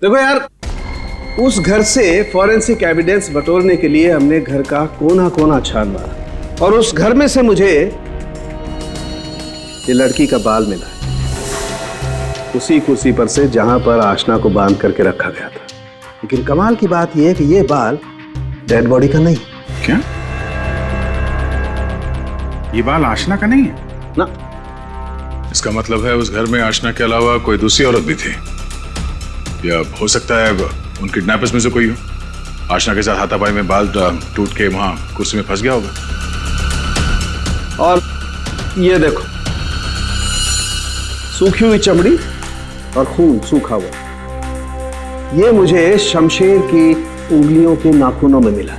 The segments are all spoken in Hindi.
देखो यार, उस घर से फॉरेंसिक एविडेंस बटोरने के लिए हमने घर का कोना कोना छान मारा और उस घर में से मुझे ये लड़की का बाल मिला है, उसी कुर्सी पर से जहां पर आशना को बांध करके रखा गया था। लेकिन कमाल की बात यह है कि ये बाल डेड बॉडी का नहीं। क्या? ये बाल आशना का नहीं है ना? इसका मतलब है उस घर में आशना के अलावा कोई दूसरी औरत भी थी, या हो सकता है उन किडनैपर्स में से कोई हो। आशना के साथ हाथापाई में बाल टूट के वहां कुर्सी में फंस गया होगा। और ये देखो, सूखी हुई चमड़ी और खून सूखा हुआ, ये मुझे शमशेर की उंगलियों के नाखूनों में मिला।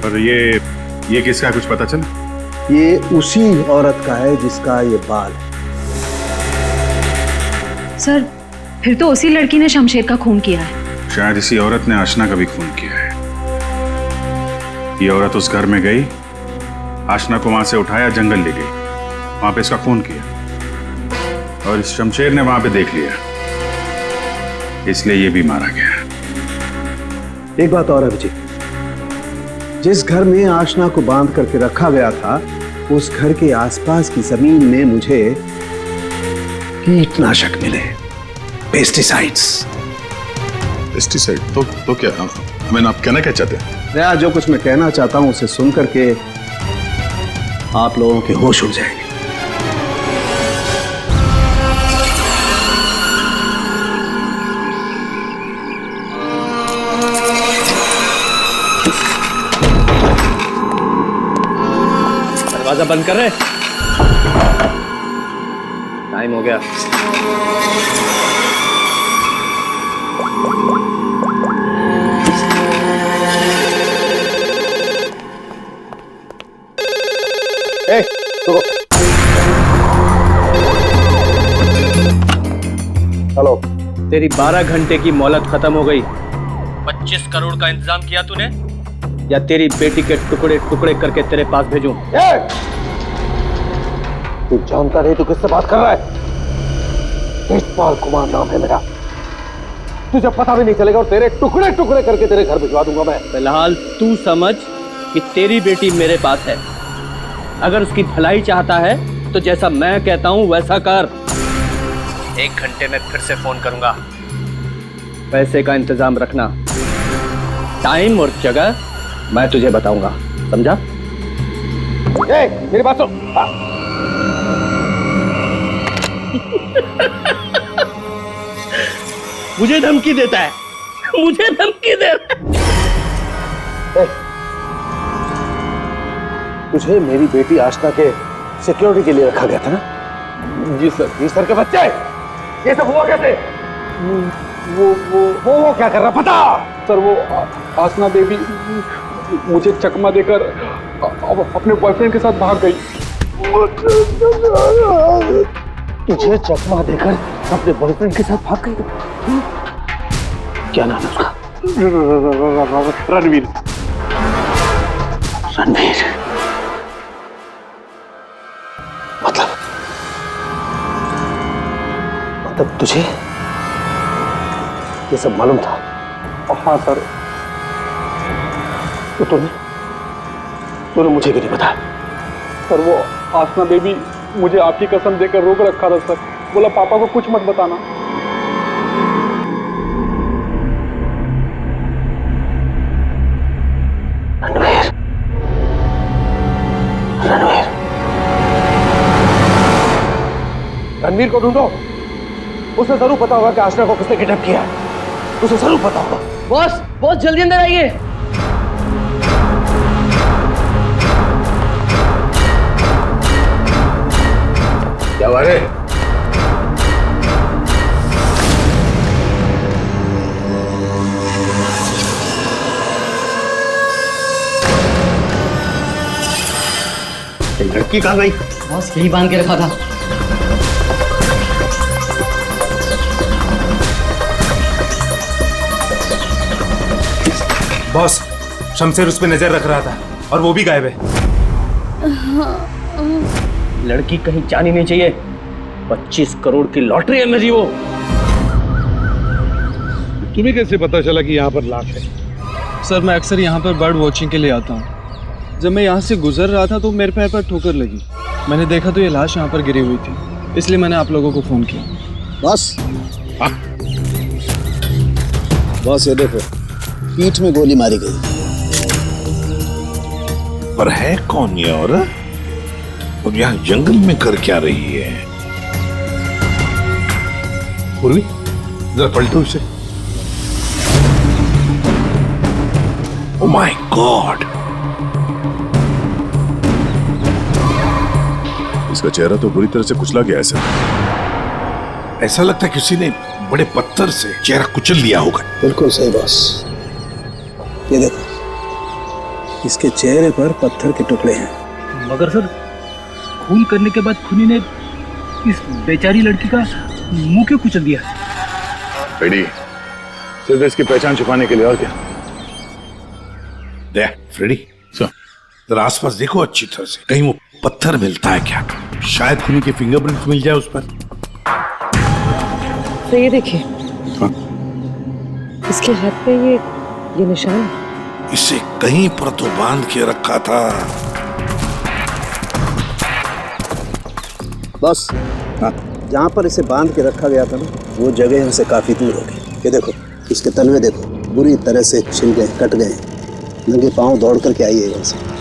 और ये किसका कुछ पता चला? ये उसी औरत का है जिसका ये बाल है। सर, फिर तो उसी लड़की ने शमशेर का खून किया है। शायद इसी औरत ने आशना का भी खून किया है। ये औरत उस घर में गई, आशना को वहां से उठाया, जंगल ले गई, वहां पे इसका खून किया और इस शमशेर ने वहां पे देख लिया, इसलिए ये भी मारा गया। एक बात और है विजय, जिस घर में आशना को बांध करके रखा गया था, उस घर के आसपास की जमीन में मुझे कीटनाशक मिले, पेस्टिसाइड्स। पेस्टिसाइड? तो क्या मैंने आप कहना क्या चाहते हैं? यार, जो कुछ मैं कहना चाहता हूं उसे सुन करके आप लोगों के होश उड़ जाएंगे। दरवाजा बंद कर रहे, टाइम हो गया। हेलो, तेरी 12 घंटे की मोहलत खत्म हो गई। 25 करोड़ का इंतजाम किया तूने, या तेरी बेटी के टुकड़े टुकड़े करके तेरे पास भेजूं? तू जानता नहीं तू किससे बात कर रहा है? तेजपाल कुमार नाम है मेरा, तुझे पता भी नहीं चलेगा और तेरे टुकड़े टुकड़े करके तेरे घर भिजवा दूंगा मैं। फिलहाल तू समझ कि तेरी बेटी मेरे पास है। अगर उसकी भलाई चाहता है तो जैसा मैं कहता हूं वैसा कर। 1 घंटे में फिर से फोन करूंगा। पैसे का इंतजाम रखना, टाइम और जगह मैं तुझे बताऊंगा, समझा? मेरी बात सुन। मुझे धमकी देता है, मुझे धमकी दे रहा है। तुझे मेरी बेटी आशना के सिक्योरिटी के लिए रखा गया था ना? जी सर। जी सर के बच्चे, ये सब हुआ कैसे? वो क्या कर रहा पता? सर, वो आसना देवी मुझे चकमा देकर अपने बॉयफ्रेंड के साथ भाग गई। तुझे चकमा देकर अपने बॉयफ्रेंड के साथ भाग गई? क्या नाम है उसका? रणवीर। रणवीर? मतलब तुझे ये सब मालूम था? हाँ सर। तो तूने मुझे क्यों नहीं बताया? सर, वो आसना देवी मुझे आपकी कसम देकर रोक रखा था सर। बोला पापा को कुछ मत बताना। रणवीर, रणवीर, रणवीर को ढूंढो। उसे जरूर पता होगा कि आशना को किसने किडनैप किया है। उसे जरूर पता होगा। बॉस जल्दी अंदर आइए। क्या बात है? लड़की कहाँ गई? बॉस यही बांध के रखा था। बॉस, शमशेर उस पे नजर रख रहा था और वो भी गायब है। लड़की कहीं जानी नहीं चाहिए। 25 करोड़ की लॉटरी है मेरी वो। तुम्हें कैसे पता चला कि यहाँ पर लाश है? सर मैं अक्सर यहाँ पर बर्ड वॉचिंग के लिए आता हूँ। जब मैं यहाँ से गुजर रहा था तो मेरे पैर पर ठोकर लगी। मैंने देखा तो ये लाश यहाँ पर गिरी हुई थी, इसलिए मैंने आप लोगों को फोन किया। बस बस ये देखो, पीठ में गोली मारी गई। पर है कौन ये औरत? और यहाँ जंगल में कर क्या रही है? पूर्वी, जरा पलटो इसे। ओह माय गॉड, इसका चेहरा तो बुरी तरह से कुचला गया है सर। ऐसा लगता है किसी ने बड़े पत्थर से चेहरा कुचल दिया होगा। बिल्कुल सही बॉस, ये देखो, इसके चेहरे पर पत्थर के टुकड़े हैं। मगर सर, खून करने के बाद खूनी ने इस बेचारी लड़की का मुंह क्यों कुचल दिया? फ्रेडी, सिर्फ इसकी पहचान छुपाने के लिए, और क्या? देख फ्रेडी, जरा आसपास देखो अच्छी तरह से, कहीं वो पत्थर मिलता है क्या? शायद खूनी के फिंगरप्रिंट मिल जाए उस पर। तो ये देखिए, इसके हाथ पे ये निशान है। इसे कहीं पर तो बांध के रखा था। बस जहाँ पर इसे बांध के रखा गया था ना, वो जगह हमसे काफी दूर होगी। ये देखो, इसके तलवे देखो, बुरी तरह से छिल गए, कट गए। नंगे पांव दौड़ करके आई है यहाँ से।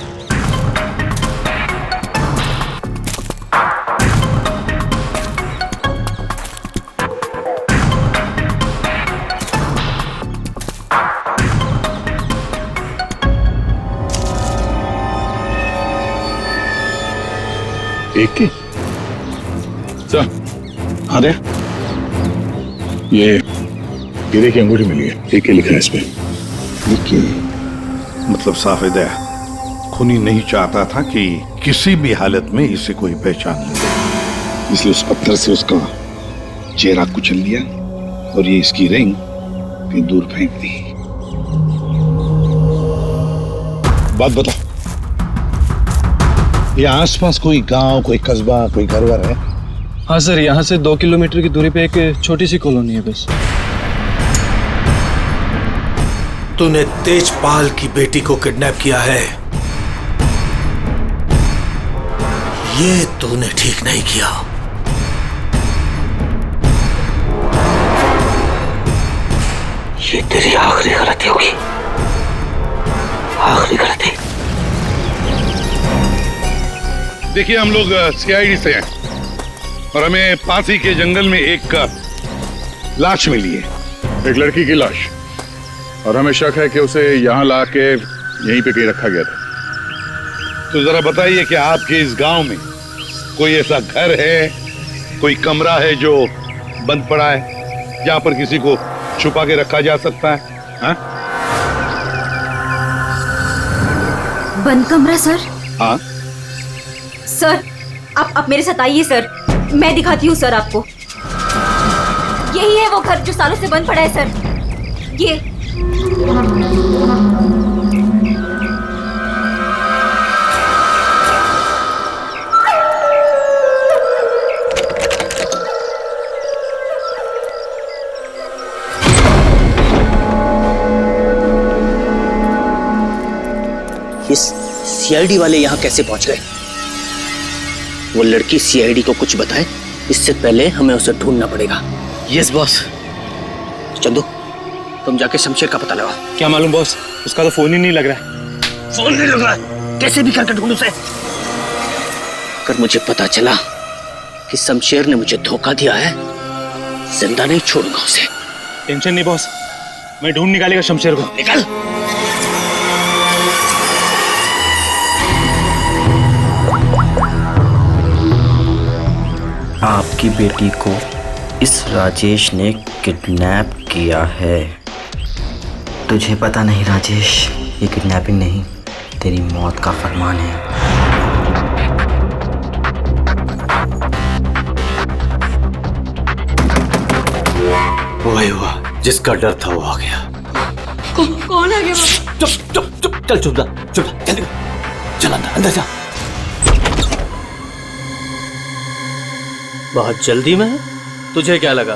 एक की सर, हाँ दे, ये हीरे की अंगूठी मिली है, एक के लिखा है इस पे। मतलब साफ है, खूनी नहीं चाहता था कि किसी भी हालत में इसे कोई पहचान ले, इसलिए उस पत्थर से उसका चेहरा कुचल दिया और ये इसकी रिंग कहीं दूर फेंक दी। बात बता, ये आसपास कोई गांव, कोई कस्बा, कोई घर-वर है? हाँ सर, यहाँ से 2 किलोमीटर की दूरी पे एक छोटी सी कॉलोनी है बस। तूने तेजपाल की बेटी को किडनैप किया है, ये तूने ठीक नहीं किया। ये तेरी आखिरी गलती होगी, आखिरी गलती। देखिए, हम लोग सीआईडी से हैं और हमें पासी के जंगल में एक लाश मिली है, एक लड़की की लाश, और हमें शक है कि उसे यहाँ ला के यहीं पे कहीं रखा गया था। तो जरा बताइए कि आपके इस गांव में कोई ऐसा घर है, कोई कमरा है जो बंद पड़ा है, जहां पर किसी को छुपा के रखा जा सकता है? हाँ? बंद कमरा सर? हाँ सर, आप मेरे साथ आइए सर, मैं दिखाती हूँ सर आपको। यही है वो घर जो सालों से बंद पड़ा है सर। ये सीआईडी वाले यहाँ कैसे पहुंच गए? वो लड़की सीआईडी को कुछ बताए, इससे पहले हमें उसे ढूंढना पड़ेगा। Yes boss. चंदू, तुम जाके शमशेर का पता लगाओ। क्या मालूम बॉस, उसका तो फोन ही नहीं लग रहा है। फोन नहीं लग रहा है? कैसे भी करके ढूंढ उसे। अगर मुझे पता चला कि शमशेर ने मुझे धोखा दिया है, जिंदा नहीं छोड़ूंगा उसे। टेंशन नहीं बॉस, मैं ढूंढ निकालेगा शमशेर को। निकल। आपकी बेटी को इस राजेश ने किडनैप किया है। तुझे पता नहीं राजेश, ये किडनैपिंग नहीं, तेरी मौत का फरमान है। वही हुआ, जिसका डर था वो आ गया। कौन आ गया? चुप चुप चुप, चल चुप जा, जल्दी चल अंदर जा। बहुत जल्दी में? तुझे क्या लगा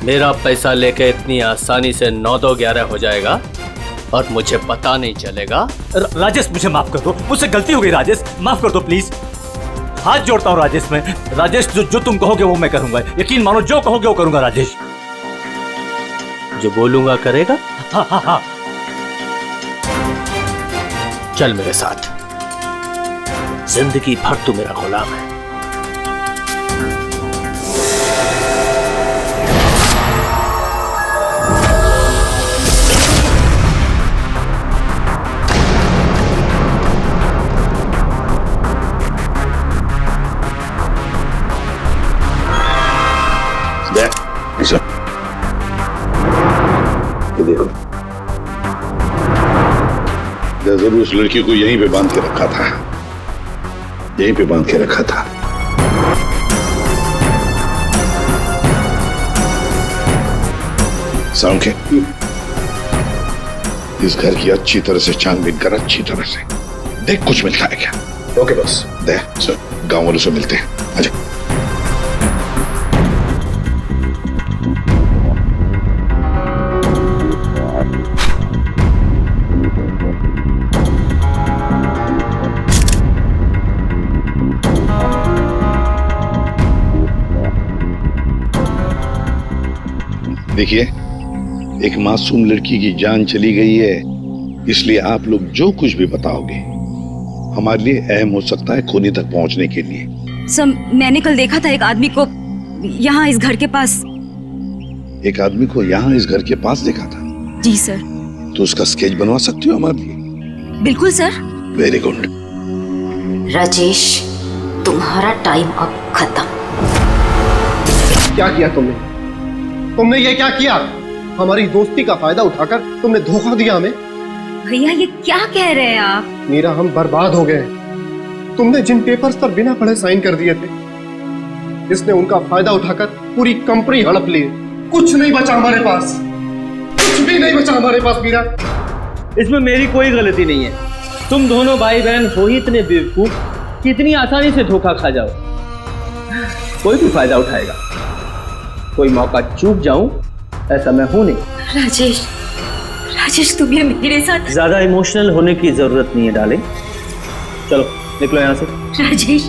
मेरा पैसा लेके इतनी आसानी से 9-2-11 हो जाएगा और मुझे पता नहीं चलेगा। राजेश मुझे माफ कर दो, मुझसे गलती हो गई राजेश, माफ कर दो प्लीज। हाथ जोड़ता हूँ राजेश मैं। राजेश जो तुम कहोगे वो मैं करूंगा, यकीन मानो जो कहोगे वो करूंगा राजेश। जो बोलूंगा करेगा? हाँ हाँ हाँ। चल मेरे साथ, जिंदगी भर तू मेरा गुलाम है। ये देखो, जरूर उस लड़की को यहीं पे बांध के रखा था, यहीं पे बांध के रखा था। साउंड के इस घर की अच्छी तरह से छानबीन कर, अच्छी तरह से देख कुछ मिलता है क्या। Okay boss. दे गांव वालों से मिलते हैं। आजा। देखिए, एक मासूम लड़की की जान चली गई है, इसलिए आप लोग जो कुछ भी बताओगे हमारे लिए अहम हो सकता है खूनी तक पहुंचने के लिए। सर, मैंने कल देखा था एक आदमी को यहाँ इस घर के पास। एक आदमी को यहाँ इस घर के पास देखा था? जी सर। तो उसका स्केच बनवा सकती हो हमारे लिए? बिल्कुल सर। Very good. राजेश, तुम्हारा टाइम अब खत्म। क्या किया तुमने ये क्या किया? हमारी दोस्ती का फायदा उठाकर तुमने धोखा दिया हमें। भैया ये क्या कह रहे हैं आप? मीरा, हम बर्बाद हो गए। तुमने जिन पेपर्स पर बिना पढ़े साइन कर दिए थे, इसने उनका फायदा उठाकर पूरी कंपनी हड़प ली। कुछ नहीं बचा हमारे पास, कुछ भी नहीं बचा हमारे पास मीरा। इसमें मेरी कोई गलती नहीं है। तुम दोनों भाई बहन हो ही इतने बेवकूफ कि इतनी आसानी से धोखा खा जाओ। कोई भी फायदा उठाएगा, कोई मौका चूक जाऊं ऐसा मैं हूं नहीं। राजेश तुम ये मेरे साथ। ज्यादा इमोशनल होने की जरूरत नहीं है डार्लिंग, चलो निकलो यहाँ से। राजेश,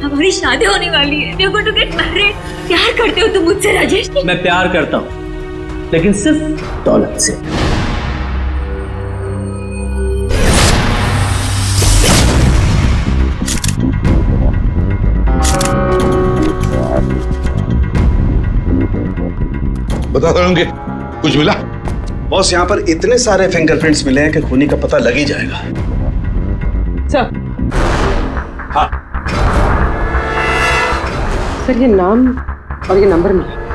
हमारी शादी होने वाली है। We're going to get married। प्यार करते हो तुम मुझसे राजेश? मैं प्यार करता हूँ, लेकिन सिर्फ दौलत से। बता दोगे कुछ मिला? बॉस, यहाँ पर इतने सारे फिंगरप्रिंट्स मिले हैं कि खूनी का पता लग ही जाएगा। सर। हाँ सर, ये नाम और ये नंबर मिला।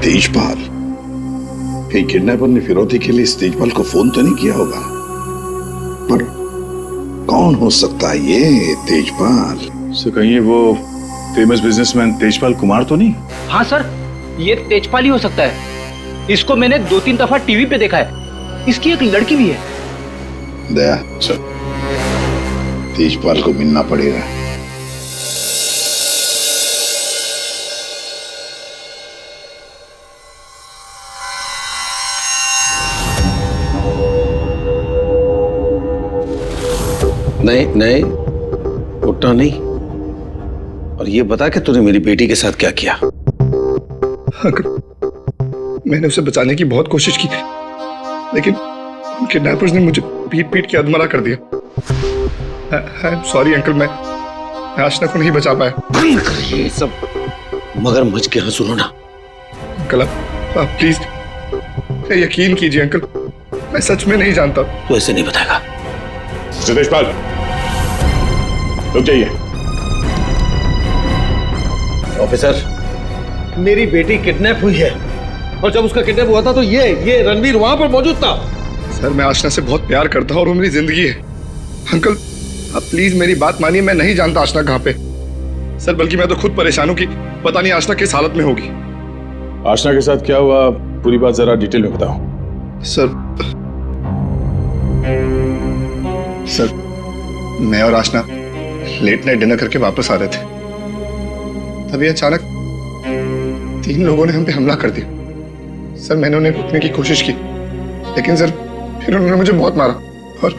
तेजपाल। कहीं किडनैपर ने फिरौती के लिए इस तेजपाल को फोन तो नहीं किया होगा, पर कौन हो सकता है ये तेजपाल? सो कहीं वो फेमस बिजनेसमैन तेजपाल कुमार तो नहीं? हाँ सर, ये तेजपाल ही हो सकता है। इसको मैंने 2-3 दफा टीवी पे देखा है। इसकी एक लड़की भी है। दया, चल तेजपाल को मिलना पड़ेगा। नहीं, उठना नहीं। और ये बता कि तूने मेरी बेटी के साथ क्या किया? मैंने उसे बचाने की बहुत कोशिश की, लेकिन किडनैपर्स ने मुझे पीट पीट के अधमरा कर दिया। आई एम सॉरी अंकल, मैं आशना को नहीं बचा पाया। ये सब मगरमच्छ के यहाँ सुनो ना। अंकल आप प्लीज यकीन कीजिए अंकल, मैं सच में नहीं जानता। तू ऐसे नहीं बताएगा। तेजपाल, रुक जाइए। ऑफिसर, मेरी बेटी किडनैप हुई है, और जब उसका किडनैप हुआ था तो ये रणवीर वहां पर मौजूद था। सर, मैं आशना से बहुत प्यार करता हूं और वो मेरी जिंदगी है। अंकल आप प्लीज मेरी बात मानिए, मैं नहीं जानता आशना कहाँ पे। सर, बल्कि मैं तो खुद परेशान हूँ कि पता नहीं आशना किस हालत में होगी। आशना के साथ क्या हुआ, पूरी बात जरा डिटेल में बताओ। सर, मैं और आशना लेट नाइट डिनर करके वापस आ रहे थे, तभी अचानक 3 लोगों ने हम पे हमला कर दिया। सर मैंने उन्हें रोकने की कोशिश की, लेकिन सर फिर उन्होंने मुझे बहुत मारा और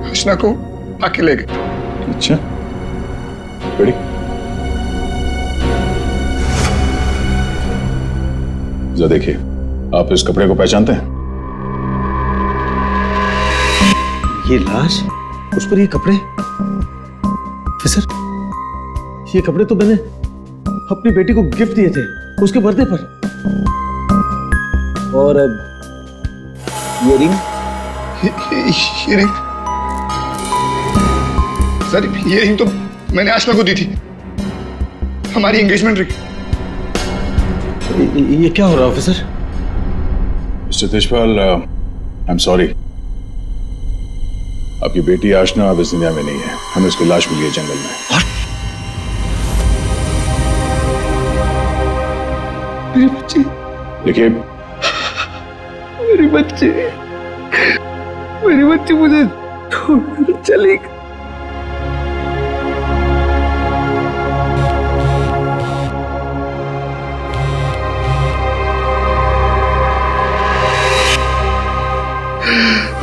आशना को आके ले गए। अच्छा, बेटी जरा देखिए, आप इस कपड़े को पहचानते हैं? ये लाश, उस पर ये कपड़े। ऑफिसर, ये कपड़े तो मैंने अपनी बेटी को गिफ्ट दिए थे उसके बर्थडे पर। और ये रिंग, ये रिंग सर, ये रिंग तो मैंने आशना को दी थी, हमारी एंगेजमेंट रिंग। ये क्या हो रहा है officer? Mister Tejpal, I am sorry, आपकी बेटी आशना अब इस दुनिया में नहीं है। हमें उसकी लाश मिली है जंगल में। मेरी बच्ची, देखिए मेरी बच्ची, मेरी बच्ची मुझे छोड़ चली गई।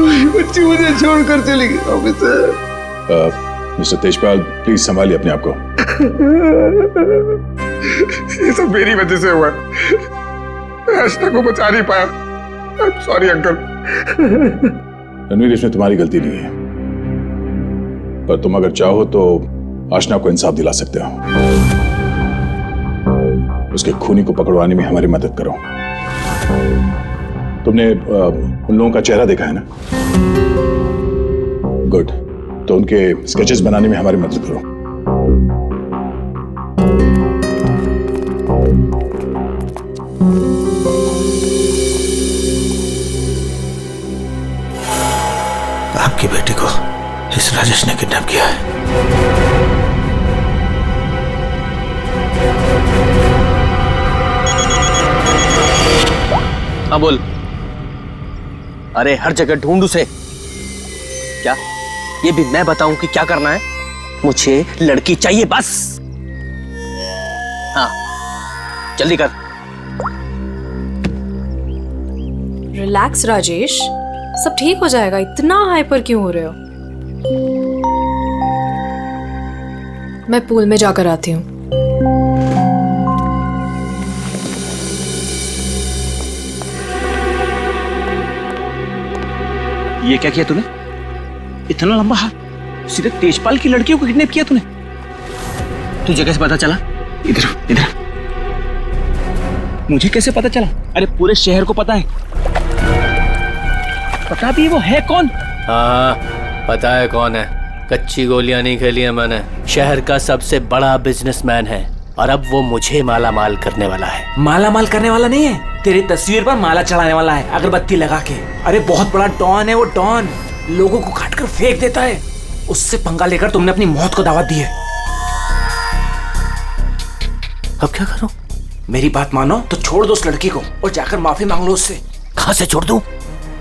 मेरी बच्ची मुझे छोड़कर चली गई ऑफिसर। मिस्टर तेजपाल, प्लीज संभालिए अपने आप को। ये सब मेरी वजह से हुआ, मैं आशना को बचा नहीं पाया। Sorry uncle. रणवीर, इसमें तुम्हारी गलती नहीं है, पर तुम अगर चाहो तो आशना को इंसाफ दिला सकते हो। उसके खूनी को पकड़वाने में हमारी मदद करो। तुमने उन लोगों का चेहरा देखा है ना? गुड, तो उनके स्केचेस बनाने में हमारी मदद करो। आपकी बेटी को इस राजेश ने किडनैप किया है। हाँ बोल। अरे हर जगह ढूंढ उसे। क्या ये भी मैं बताऊं कि क्या करना है? मुझे लड़की चाहिए बस। हाँ जल्दी कर। रिलैक्स राजेश, सब ठीक हो जाएगा। इतना हाइपर क्यों हो रहे हो? मैं पूल में जाकर आती हूँ। ये क्या किया तूने? इतना लंबा हाथ, सीधे तेजपाल की लड़कियों को किडनैप किया तूने? तुझे कैसे पता चला? इधर इधर। मुझे कैसे पता चला? अरे पूरे शहर को पता है। पता भी वो है कौन? हाँ पता है कौन है। कच्ची गोलियां नहीं खेली है मैंने। शहर का सबसे बड़ा बिजनेसमैन है और अब वो मुझे माला माल करने वाला है। माला माल करने वाला नहीं है, तेरी तस्वीर पर माला चढ़ाने वाला है अगरबत्ती लगा के। अरे बहुत बड़ा डॉन है वो। डॉन लोगों को काट कर फेंक देता है। उससे पंगा लेकर तुमने अपनी मौत को दावत दी है। अब क्या करूं? मेरी बात मानो तो छोड़ दो उस लड़की को और जाकर माफी मांग लो उससे। कहां से छोड़ दूं?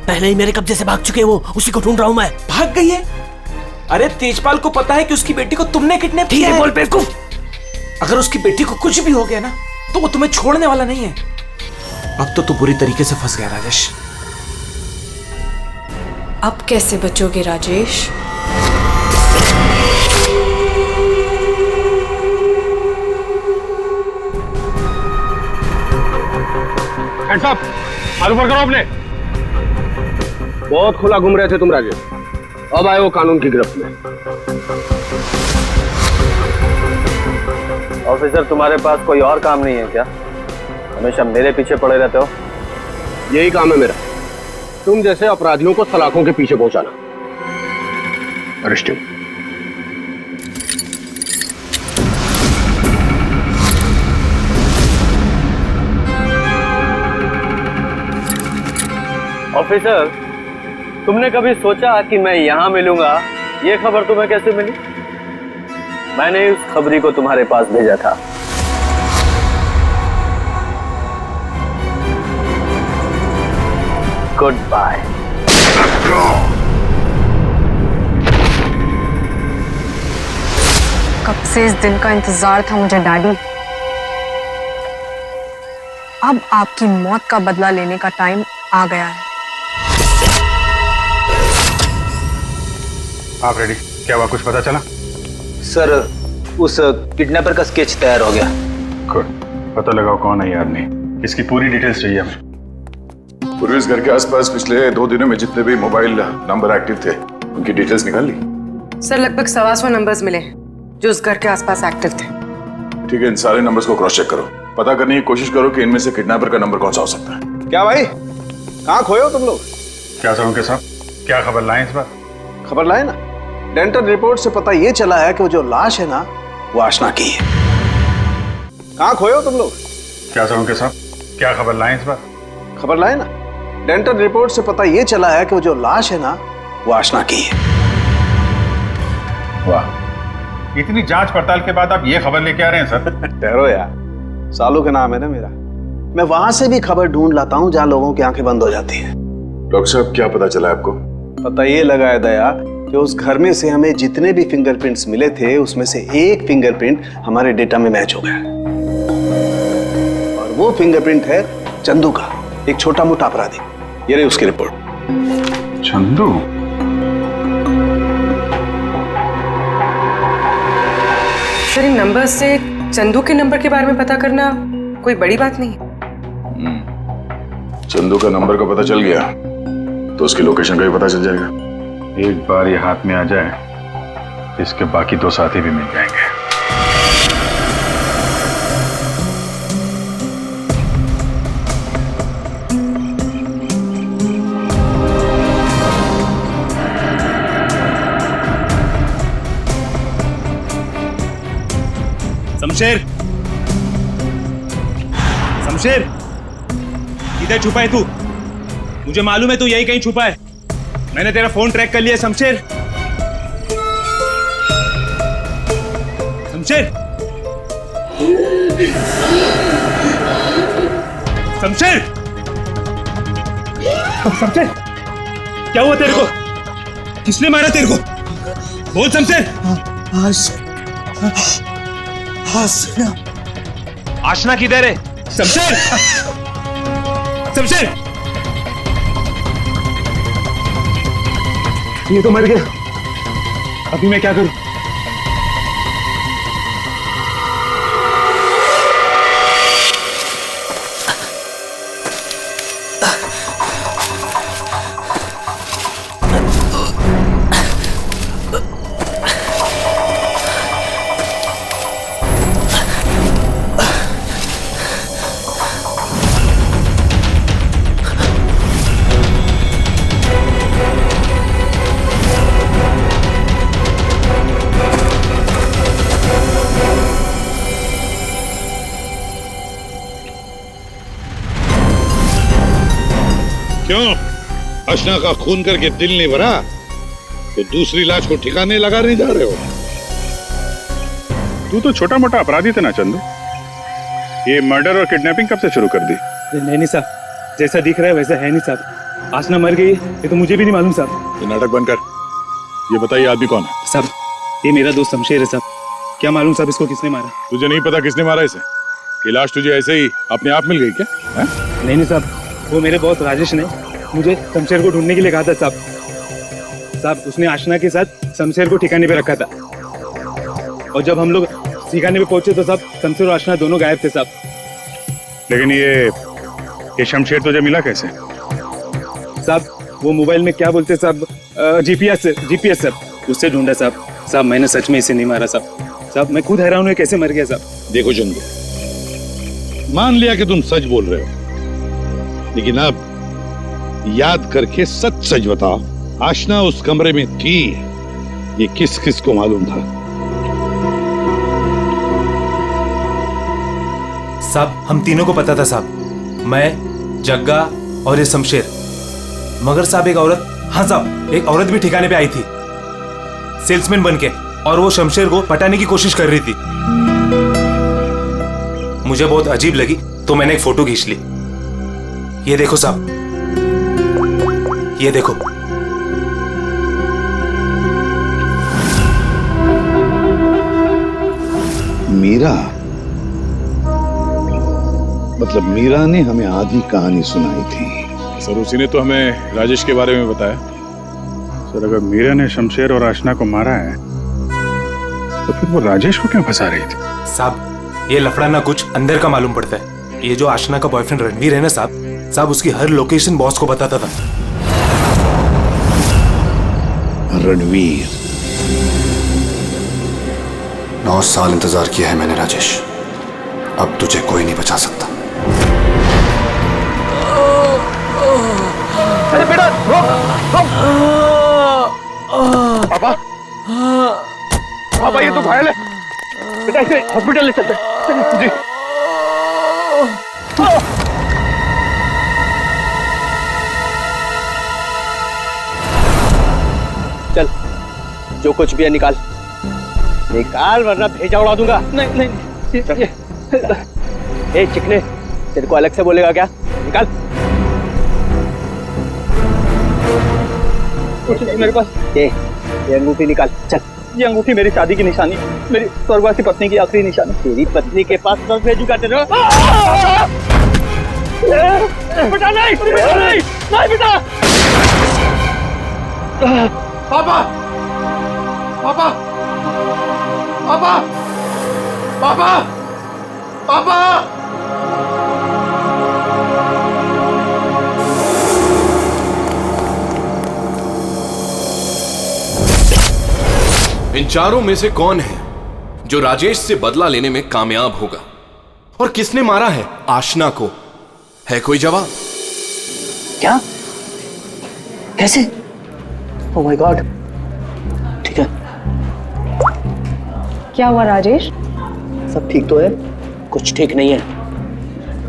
पहले ही मेरे कब्जे से भाग चुके हैं वो, उसी को ढूंढ रहा हूं मैं। भाग गई है? अरे तेजपाल को पता है कि उसकी बेटी को तुमने किडनैप किया है। बोल बेवकूफ। अगर उसकी बेटी को कुछ भी हो गया ना तो वो तुम्हें छोड़ने वाला नहीं है। अब तो तू बुरी तरीके से फंस गया राजेश। अब कैसे बचोगे राजेश? हैंड्स अप, हाथ ऊपर करो अपने। बहुत खुला घूम रहे थे तुम राजेश, अब आए हो कानून की गिरफ्त में। ऑफिसर तुम्हारे पास कोई और काम नहीं है क्या? हमेशा मेरे पीछे पड़े रहते हो। यही काम है मेरा, तुम जैसे अपराधियों को सलाखों के पीछे पहुंचाना। अरेस्टिंग। ऑफिसर, तुमने कभी सोचा कि मैं यहां मिलूंगा? ये खबर तुम्हें कैसे मिली? मैंने उस खबरी को तुम्हारे पास भेजा था। Goodbye. कब से इस दिन का इंतजार था मुझे डैडी। अब आपकी मौत का बदला लेने का टाइम आ गया है। आप रेडी? क्या हुआ, कुछ पता चला? सर, उस किडनैपर का स्केच तैयार हो गया। गुड, पता लगाओ कौन है ये आदमी। इसकी पूरी डिटेल्स चाहिए हमें। पूरे इस घर के आसपास पिछले 2 दिनों में जितने भी मोबाइल नंबर एक्टिव थे उनकी डिटेल्स निकाल ली? सर लगभग 125 नंबर्स मिले जो उस घर के आसपास एक्टिव थे। ठीक है, इन सारे नंबर्स को क्रॉस चेक करो, पता करने की कोशिश करो कि इनमें से किडनैपर का नंबर कौन सा हो सकता है। क्या भाई, कहाँ खोए हो तुम लोग? क्या सर उनके साहब, क्या खबर लाए इस बार? खबर लाए ना, डेंटल रिपोर्ट से पता ये चला है कि वो जो लाश है ना वो आशना की है। कहाँ खोए हो तुम लोग? क्या सर उनके साहब, क्या खबर लाए इस बार? खबर लाए ना, डेंटल रिपोर्ट से पता ये चला है कि वो जो लाश है ना वो आशना की है। वाह, इतनी जांच पड़ताल के बाद आप ये खबर लेके आ रहे हैं सर? ठहरो यार, सालू का नाम है ना मेरा, मैं वहां से भी खबर ढूंढ लाता हूँ जहाँ लोगों की आंखें बंद हो जाती हैं। डॉक्टर साहब, क्या पता चला आपको? पता ये लगा है दया कि उस घर में से हमें जितने भी फिंगरप्रिंट्स मिले थे उसमें से एक फिंगरप्रिंट हमारे डेटा में मैच हो गया, और वो फिंगरप्रिंट है चंदू का, एक छोटा मोटा अपराधी। ये रही उसकी रिपोर्ट। चंदू? सर इन नंबर से चंदू के नंबर के बारे में पता करना कोई बड़ी बात नहीं है। चंदू का नंबर का पता चल गया तो उसकी लोकेशन का भी पता चल जाएगा। एक बार ये हाथ में आ जाए इसके बाकी 2 साथी भी मिल जाएंगे। शमशेर, शमशेर, किधर छुपा है तू? मुझे मालूम है तू यही कहीं छुपा है। मैंने तेरा फोन ट्रैक कर लिया। शमशेर, शमशेर, शमशेर, शमशेर, क्या हुआ तेरे को? किसने मारा तेरे को? बोल शमशेर। आशना किधर है? शमशेर, शमशेर, ये तो मर गया। अभी मैं क्या करूं? क्यों, आशना का खून करके दिल नहीं भरा तो दूसरी लाश को ठिकाने लगाने जा रहे हो? तू तो छोटा मोटा अपराधी था ना चंदू, ये मर्डर और किडनैपिंग कब से शुरू कर दी? नहीं साहब, जैसा दिख रहा है वैसा है नहीं साहब। आशना मर गई ये तो मुझे भी नहीं मालूम साहब। ये नाटक बंद कर, ये बताइए आदमी कौन है? साहब, ये मेरा दोस्त शमशेर है साहब। क्या मालूम साहब इसको किसने मारा? तुझे नहीं पता किसने मारा इसे? ये लाश तुझे ऐसे ही अपने आप मिल गई क्या? नहीं साहब, वो मेरे बॉस राजेश ने मुझे शमशेर को ढूंढने के लिए कहा था साहब। उसने आशना के साथ शमशेर को ठिकाने पे रखा था, और जब हम लोग ठिकाने पे पहुंचे तो साहब शमशेर और आशना दोनों गायब थे साहब। लेकिन ये शमशेर तुझे मिला कैसे? साहब वो मोबाइल में क्या बोलते साहब, जीपीएस सर, उससे ढूंढा साहब। मैंने सच में इसे नहीं मारा साहब। मैं खुद हैरान हूँ कैसे मर गया साहब। देखो चंदू, मान लिया कि तुम सच बोल रहे हो, लेकिन अब याद करके सच सच बताओ, आशना उस कमरे में थी, ये किस किस को मालूम था? साहब हम तीनों को पता था साहब, मैं, जग्गा और ये शमशेर। मगर साहब एक औरत, हाँ साहब एक औरत भी ठिकाने पे आई थी सेल्समैन बनके, और वो शमशेर को पटाने की कोशिश कर रही थी। मुझे बहुत अजीब लगी तो मैंने एक फोटो खींच ली। ये देखो साहब, ये देखो। मीरा, मतलब मीरा ने हमें आधी कहानी सुनाई थी। सर उसी ने तो हमें राजेश के बारे में बताया। सर अगर मीरा ने शमशेर और आशना को मारा है तो फिर वो राजेश को क्यों फंसा रही थी? साहब ये लफड़ा ना कुछ अंदर का मालूम पड़ता है। ये जो आशना का बॉयफ्रेंड रणवीर है ना साहब उसकी हर लोकेशन बॉस को बताता था। रणवीर 9 साल इंतजार किया है मैंने राजेश, अब तुझे कोई नहीं बचा सकता। अरे बेटा रोक। पापा ये तो घायल है बेटा, इसे हॉस्पिटल ले चलते जी। चल जो कुछ भी है निकाल वरना भेजा उड़ा दूंगा। नहीं ए चिकने, तेरे को अलग से बोलेगा क्या? निकाल। कुछ नहीं मेरे पास। ये अंगूठी निकाल। चल। ये अंगूठी मेरी शादी की निशानी, मेरी स्वर्गवासी पत्नी की आखिरी निशानी। तेरी पत्नी के पास सब भेजूंगा तेरे। बेटा नहीं बेटा। पापा पापा पापा पापा पापा। इन चारों में से कौन है जो राजेश से बदला लेने में कामयाब होगा? और किसने मारा है आशना को? है कोई जवाब? क्या? कैसे? Oh my God. ठीक है। क्या हुआ राजेश? सब ठीक तो है? कुछ ठीक नहीं है।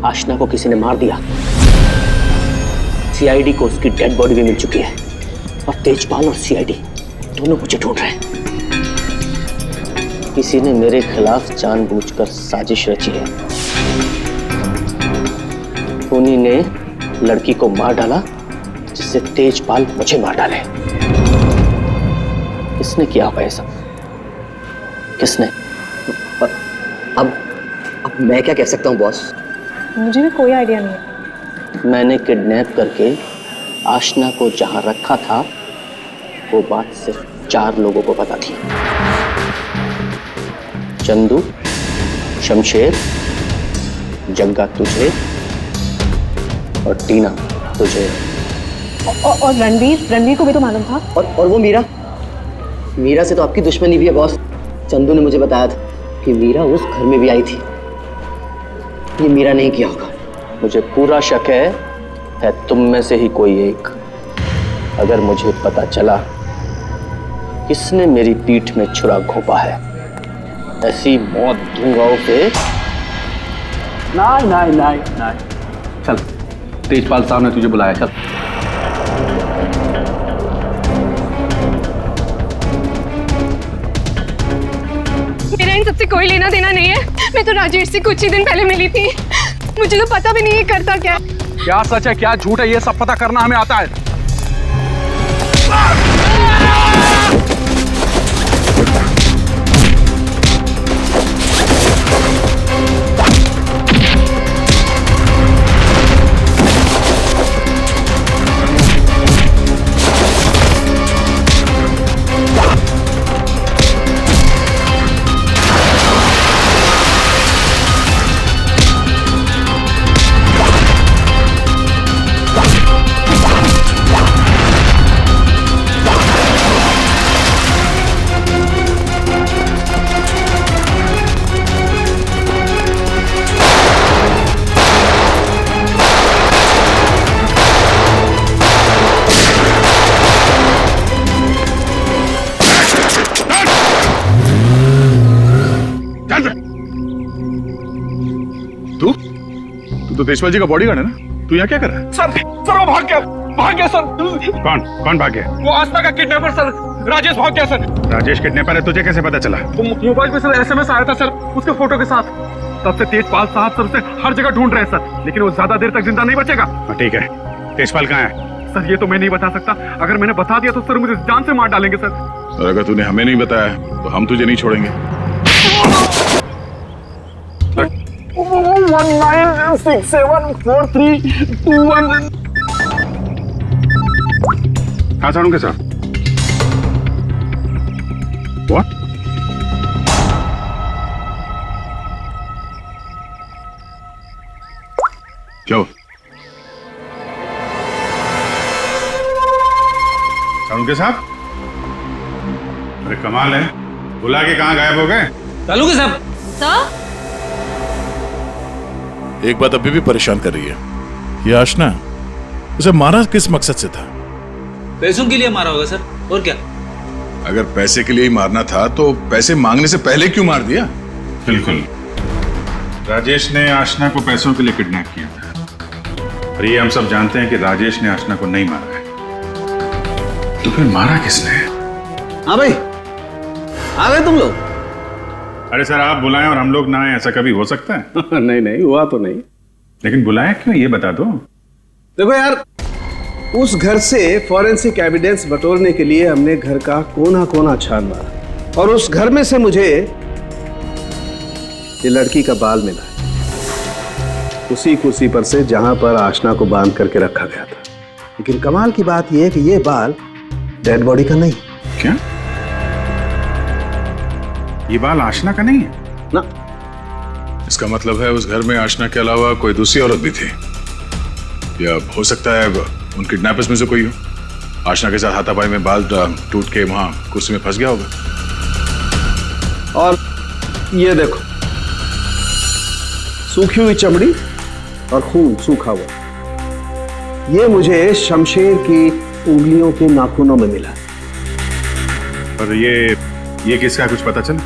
आशना को किसी ने मार दिया। सीआईडी को उसकी डेड बॉडी भी मिल चुकी है और तेजपाल और सीआईडी दोनों मुझे ढूंढ रहे हैं। किसी ने मेरे खिलाफ जानबूझकर साजिश रची है। उन्हीं ने लड़की को मार डाला जिससे तेजपाल मुझे मार डाले। किसने किया होगा ये सब? किसने? अब मैं क्या कह सकता हूँ बॉस? मुझे भी कोई आइडिया नहीं है। मैंने किडनैप करके आशना को जहां रखा था वो बात सिर्फ 4 लोगों को पता थी। चंदू, शमशेर, जग्गा तुझे और टीना तुझे। और रणवीर को भी तो मालूम था। और वो मीरा से तो आपकी दुश्मनी भी है बॉस। चंदू ने मुझे बताया था कि मीरा उस घर में भी आई थी। ये मीरा नहीं किया होगा। मुझे पूरा शक है तुम में से ही कोई एक। अगर मुझे पता चला किसने मेरी पीठ में छुरा घोंपा है, ऐसी मौत दूंगा उसे। नहीं। चल, तेजपाल साहब ने तुझे बुलाया। चल। मेरा इन सबसे कोई लेना देना नहीं है। मैं तो राजेश से कुछ ही दिन पहले मिली थी। मुझे तो पता भी नहीं है करता क्या। क्या सच है क्या झूठ है ये सब पता करना हमें आता है। तो तेजपाल जी का बॉडीगार्ड है ना? तू यहाँ क्या कर रहा है? सर वो भाग गया सर। कौन भाग गया? वो आस्था का किडनैपर सर, राजेश भाग गया सर। राजेश किडनैपर है, तुझे कैसे पता चला? वो मोबाइल पे सर एसएमएस आया था सर, उसके फोटो के साथ। तब से तेजपाल साहब सर उसे हर जगह ढूंढ रहे हैं सर, लेकिन वो ज्यादा देर तक जिंदा नहीं बचेगा। ठीक है, तेजपाल कहाँ है? सर ये तो मैं नहीं बता सकता। अगर मैंने बता दिया तो सर मुझे जान से मार डालेंगे सर। और अगर तूने हमें नहीं बताया तो हम तुझे नहीं छोड़ेंगे। 7674321। हाँ सारुण के साथ What? क्या हुआ? सारुण के साथ? अरे कमाल है, बुला के कहाँ गायब हो गए? चालू के साहब। सर एक बात अभी भी परेशान कर रही है, ये आशना उसे मारा किस मकसद से था? पैसों के लिए मारा होगा सर, और क्या? अगर पैसे के लिए ही मारना था तो पैसे मांगने से पहले क्यों मार दिया? बिल्कुल, राजेश ने आशना को पैसों के लिए किडनैप किया था, और ये हम सब जानते हैं कि राजेश ने आशना को नहीं मारा है। तो फिर मारा किसने? हाँ भाई, आ गए तुम लोग? अरे सर, आप बुलाएं और हम लोग ना आए, ऐसा कभी हो सकता है? नहीं नहीं, हुआ तो नहीं। लेकिन बुलाएं क्यों, ये बता दो। देखो यार, उस घर से फॉरेंसिक एविडेंस बटोरने के लिए हमने घर का कोना कोना छान मारा, और उस घर में से मुझे ये लड़की का बाल मिला है, उसी कुर्सी पर से जहां पर आशना को बांध करके रखा गया था। लेकिन कमाल की बात यह है कि ये बाल डेड बॉडी का नहीं। क्या? ये बाल आशना का नहीं है? ना। इसका मतलब है उस घर में आशना के अलावा कोई दूसरी औरत भी थी, या हो सकता है उन किडनैपर्स में से कोई हो। आशना के साथ हाथापाई में बाल टूट के वहां कुर्सी में फंस गया होगा। और ये देखो, सूखी हुई चमड़ी और खून सूखा हुआ, ये मुझे शमशेर की उंगलियों के नाखूनों में मिला। और ये किसका, कुछ पता चला?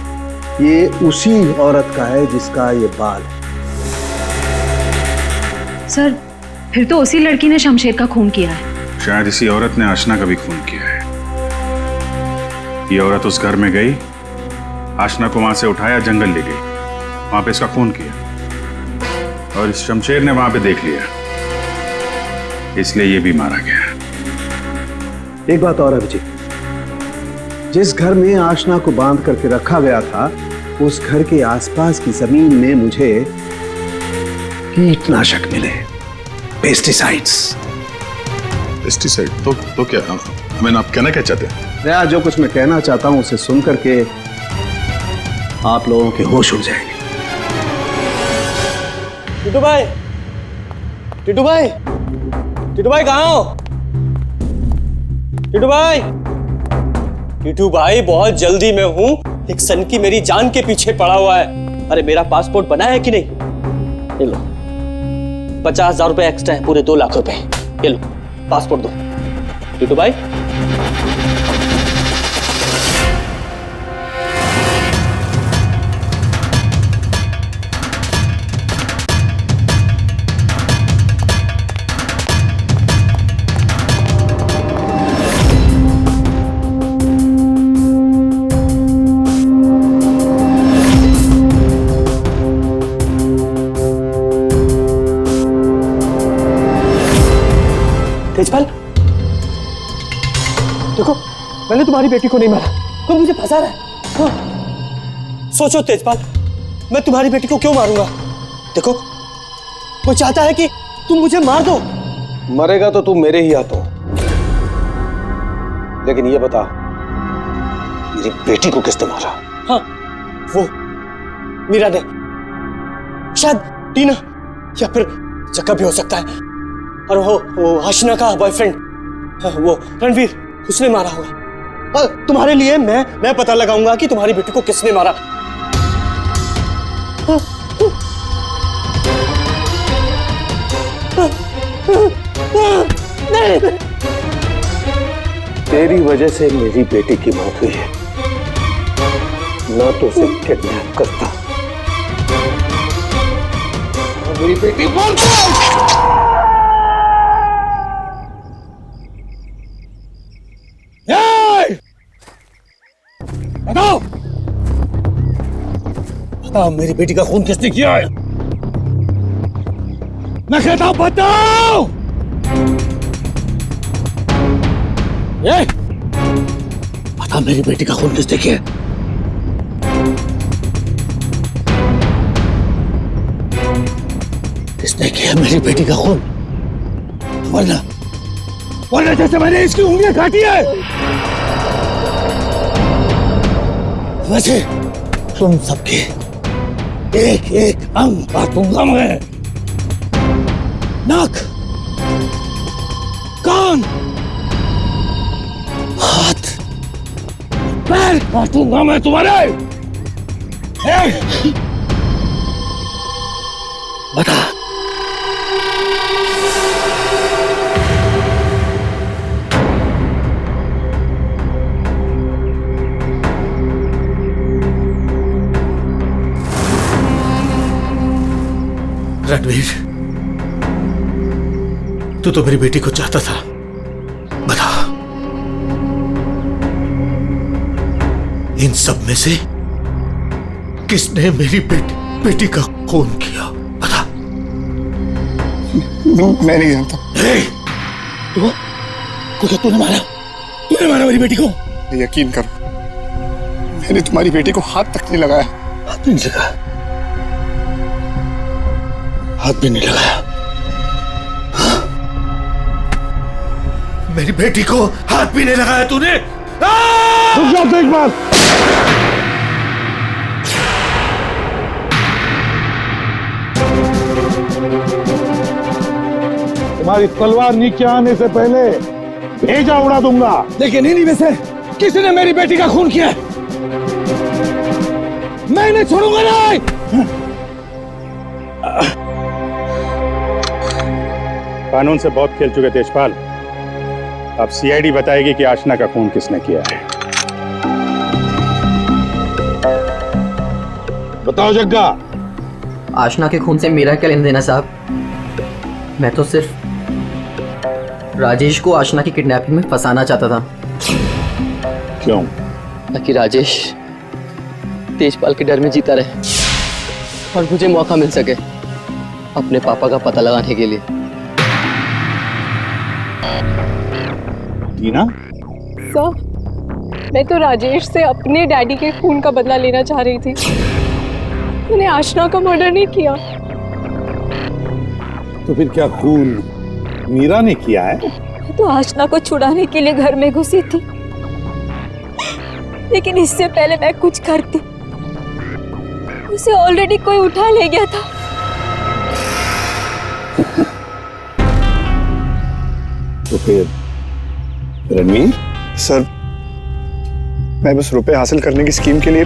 ये उसी औरत का है जिसका ये बाल है। सर, फिर तो उसी लड़की ने शमशेर का खून किया है। शायद इसी औरत ने आशना का भी खून किया है। ये औरत उस घर में गई, आशना को वहां से उठाया, जंगल ले गई, वहां पे इसका खून किया, और इस शमशेर ने वहां पे देख लिया, इसलिए ये भी मारा गया। एक बात और अभिजीत, जिस घर में आशना को बांध करके रखा गया था, उस घर के आसपास की जमीन में मुझे कीटनाशक मिले, पेस्टिसाइड्स। पेस्टिसाइड? तो क्या, मैंने आप कहना क्या चाहते हैं? यार, जो कुछ मैं कहना चाहता हूं उसे सुन करके आप लोगों के होश उड़ जाएंगे। टिटू भाई, टिटू भाई, टिटू भाई कहाँ हो? टिटू भाई, टिटू भाई बहुत जल्दी में हूँ, एक सन की मेरी जान के पीछे पड़ा हुआ है। अरे मेरा पासपोर्ट बना है कि नहीं? ये लो, 50,000 रुपए एक्स्ट्रा है, पूरे 2 लाख रुपए। ये लो पासपोर्ट दो। टिटू भाई, तेजपाल, देखो मैंने तुम्हारी बेटी को नहीं मारा, तुम मुझे फंसा रहा है। हाँ। सोचो तेजपाल, मैं तुम्हारी बेटी को क्यों मारूंगा? देखो, वो चाहता है कि तुम मुझे मार दो। मरेगा तो तू मेरे ही हाथों, लेकिन ये बता, मेरी बेटी को किसने मारा? हाँ, वो मीरा ने, शायद टीना, या फिर जक्का भी हो सकता है। और वो आशना का बॉयफ्रेंड, वो रणवीर, उसने मारा होगा। तुम्हारे लिए मैं पता लगाऊंगा कि तुम्हारी बेटी को किसने मारा। तेरी वजह से मेरी बेटी की मौत हुई है, ना तो उसे किडनैप करता, मेरी बेटी बताओ, बताओ मेरी बेटी का खून किसने किया है? मैं कहता हूं बताओ। बता मेरी बेटी का खून किसने किया है? किसने किया मेरी बेटी का खून? वरना जैसे मैंने इसकी उंगलियां काटी है वैसे तुम सबके एक एक अंग काटूंगा मैं। नाक, कान, हाथ, पैर काटूंगा मैं तुम्हारे। बता, रणवीर, तू तो मेरी बेटी को चाहता था। बता, इन सब में से किसने मेरी बेटी का खून किया? बता। मैं नहीं जानता। तूने मारा मेरी बेटी को? यकीन करो, मैंने तुम्हारी बेटी को हाथ तक नहीं लगाया। हाथ भी नहीं लगाया? हाथ भी नहीं लगाया? मेरी बेटी को हाथ भी नहीं लगाया तूने? रुक जाओ एक बार। तुम्हारी तलवार नीचे आने से पहले भेजा उड़ा दूंगा। लेकिन इन्हीं में से किसी ने मेरी बेटी का खून किया। मैं नहीं छोड़ूंगा नहीं। कानून से बहुत खेल चुके तेजपाल। अब सीआईडी बताएगी कि आशना का खून किसने किया है। बताओ जग्गा। आशना के खून से मेरा क्या लेना देना साहब? मैं तो सिर्फ राजेश को आशना की किडनैपिंग में फंसाना चाहता था। क्यों? ताकि राजेश तेजपाल के डर में जीता रहे और मुझे मौका मिल सके अपने पापा का पता लगाने के लिए। टीना? सर, मैं तो राजेश से अपने डैडी के खून का बदला लेना चाह रही थी। मैंने आशना का मर्डर नहीं किया। तो फिर क्या खून मीरा ने किया है? मैं तो आशना को छुड़ाने के लिए घर में घुसी थी, लेकिन इससे पहले मैं कुछ करती उसे ऑलरेडी कोई उठा ले गया था। तो फिर रणवीर? सर, मैं बस रुपए हासिल करने की स्कीम के लिए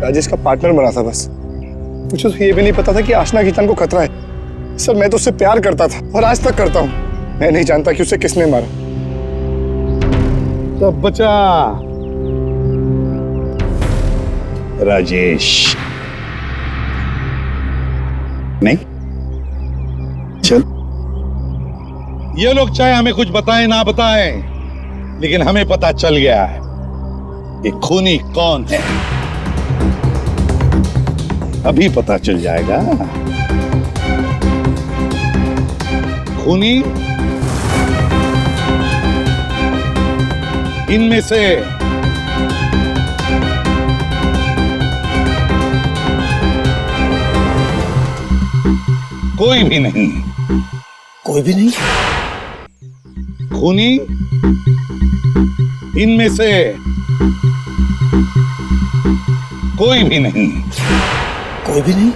राजेश का पार्टनर बना था। बस मुझे तो ये भी नहीं पता था कि आशना की जान को खतरा है। सर, मैं तो उससे प्यार करता था और आज तक करता हूँ। मैं नहीं जानता कि उसे किसने मारा। तब बचा राजेश। नहीं? चल, ये लोग चाहे हमें कुछ बताएं ना बताएं, लेकिन हमें पता चल गया है कि खूनी कौन है। अभी पता चल जाएगा। खूनी इनमें से कोई भी नहीं। कोई भी नहीं? खूनी इनमें से कोई भी नहीं। कोई भी नहीं?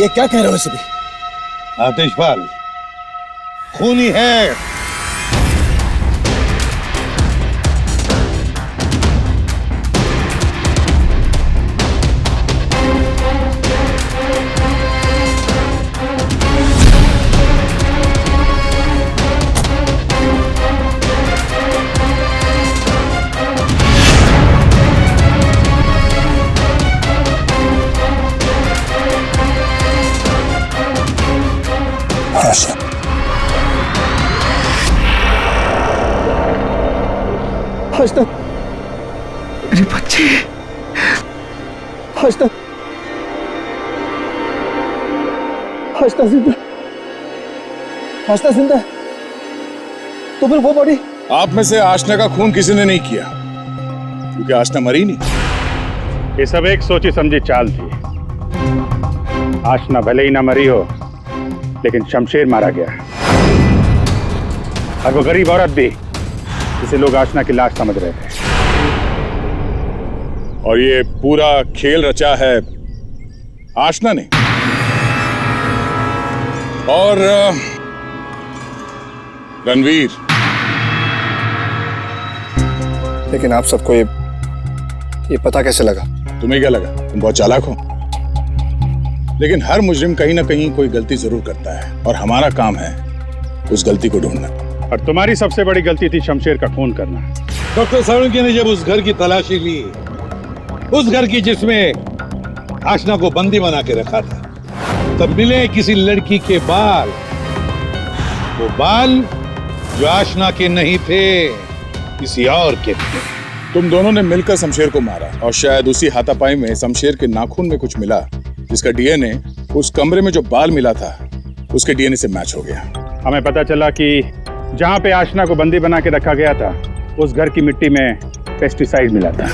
ये क्या कह रहे हो सभी? आतिशपाल, खूनी है। आशना, मेरी बच्ची। आशना, आशना जिंदा। आशना जिंदा। तो फिर वो बॉडी? आप में से आशना का खून किसी ने नहीं किया, क्योंकि आशना मरी नहीं। ये सब एक सोची समझी चाल थी। आशना भले ही ना मरी हो, लेकिन शमशेर मारा गया है। और वो गरीब औरत भी, जिसे लोग आशना की लाश समझ रहे थे। और ये पूरा खेल रचा है आशना ने। और रणवीर। लेकिन आप सबको ये पता कैसे लगा? तुम्हें क्या लगा तुम बहुत चालाक हो? लेकिन हर मुजरिम कहीं ना कहीं कोई गलती जरूर करता है और हमारा काम है उस गलती को ढूंढना। और तुम्हारी सबसे बड़ी गलती थी शमशेर का खून करना। डॉक्टर साळुंखे ने जब उस घर की तलाशी ली, उस घर की जिसमें आशना को बंदी बना के रखा था, तब मिले किसी लड़की के बाल। वो बाल जो आशना के नहीं थे, किसी और के थे। तुम दोनों ने मिलकर शमशेर को मारा और शायद उसी हाथापाई में शमशेर के नाखून में कुछ मिला, जिसका डीएनए उस कमरे में जो बाल मिला था उसके डीएनए से मैच हो गया। हमें पता चला कि जहाँ पे आशना को बंदी बना के रखा गया था, उस घर की मिट्टी में पेस्टिसाइड मिला था।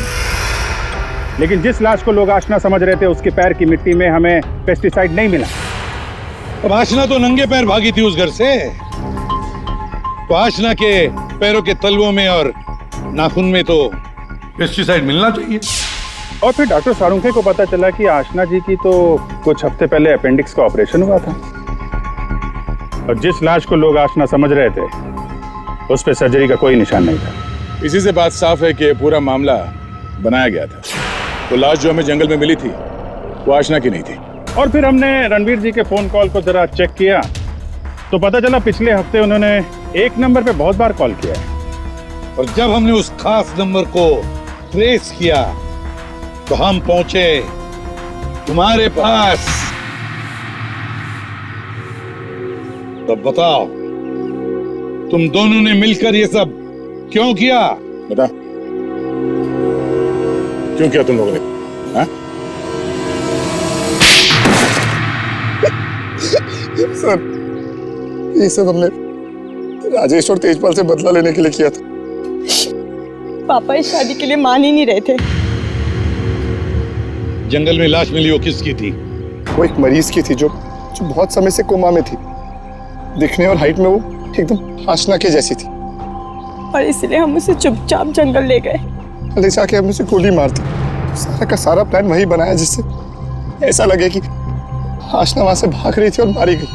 लेकिन जिस लाश को लोग आशना समझ रहे थे, उसके पैर की मिट्टी में हमें पेस्टिसाइड नहीं मिला। अब आशना तो नंगे पैर भागी थी उस घर से, तो आशना के पैरों के तलवों में और नाखून में तो पेस्टिसाइड मिलना चाहिए। और फिर डॉक्टर साळुंखे को पता चला कि आशना जी की तो कुछ हफ्ते पहले अपेंडिक्स का ऑपरेशन हुआ था। और जिस लाश को लोग आशना समझ रहे थे, उस पे सर्जरी का कोई निशान नहीं था। इसी से बात साफ है कि पूरा मामला बनाया गया था। तो लाश जो हमें जंगल में मिली थी वो आशना की नहीं थी। और फिर हमने रणवीर जी के फोन कॉल को जरा चेक किया तो पता चला पिछले हफ्ते उन्होंने एक नंबर पे बहुत बार कॉल किया है। और जब हमने उस खास नंबर को ट्रेस किया तो हम पहुंचे तुम्हारे पास। तब बताओ, तुम दोनों ने मिलकर ये सब क्यों किया? बता, क्यों किया तुम लोगों ने? हाँ? सर, ये सब हमने राजेश और तेजपाल से बदला लेने के लिए किया था। पापा इस शादी के लिए मान ही नहीं रहे थे। जंगल में लाश मिली वो किसकी थी? वो एक मरीज की थी जो बहुत समय से कोमा में थी। दिखने और हाइट में वो एकदम आशना के जैसी थी। और इसलिए हम उसे चुपचाप जंगल ले गए। ले जाके हमने उसे गोली मार दी। सारा का सारा प्लान वही बनाया जिससे ऐसा लगे कि आशना वहां से भाग रही थी और मारी गई।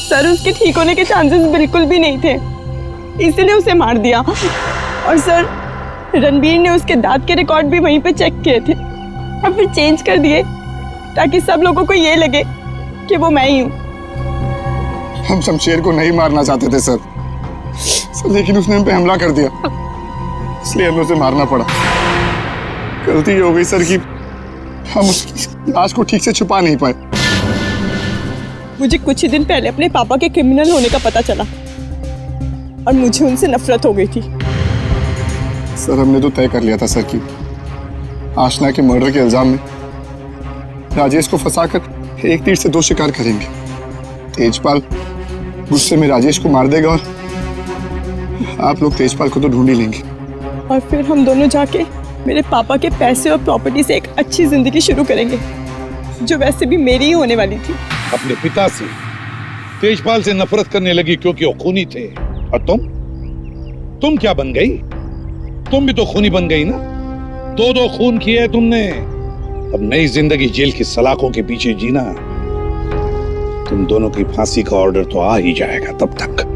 सर, उसके ठीक होने के चांसेस बिल्कुल भी नहीं थे, इसलिए उसे मार दिया। और सर, रणबीर ने उसके दांत के रिकॉर्ड भी वहीं पे चेक किए थे और फिर चेंज कर दिए ताकि सब लोगों को ये लगे कि वो मैं ही हूँ। हम शमशेर को नहीं मारना चाहते थे सर, लेकिन उसने हम पे हमला कर दिया, इसलिए हमें उसे मारना पड़ा। गलती हो गई सर कि हम उसकी लाश को ठीक से छुपा नहीं पाए। मुझे कुछ ही दिन पहले अपने पापा के क्रिमिनल होने का पता चला और मुझे उनसे नफरत हो गई थी। सर, हमने तो तय कर लिया था सर कि आशना के मर्डर के इल्जाम में राजेश को फंसाकर एक तीर से दो शिकार करेंगे। तेजपाल गुस्से में राजेश को मार देगा और आप लोग तेजपाल को तो ढूंढ ही लेंगे। और फिर हम दोनों जाके मेरे पापा के पैसे और प्रॉपर्टी से एक अच्छी जिंदगी शुरू करेंगे, जो वैसे भी मेरी ही होने वाली थी। अपने पिता से, तेजपाल से नफरत करने लगी क्योंकि वो खूनी थे। और तुम क्या बन गई? तुम भी तो खूनी बन गई ना। दो खून किए तुमने। अब नई जिंदगी जेल की सलाखों के पीछे जीना। तुम दोनों की फांसी का ऑर्डर तो आ ही जाएगा तब तक।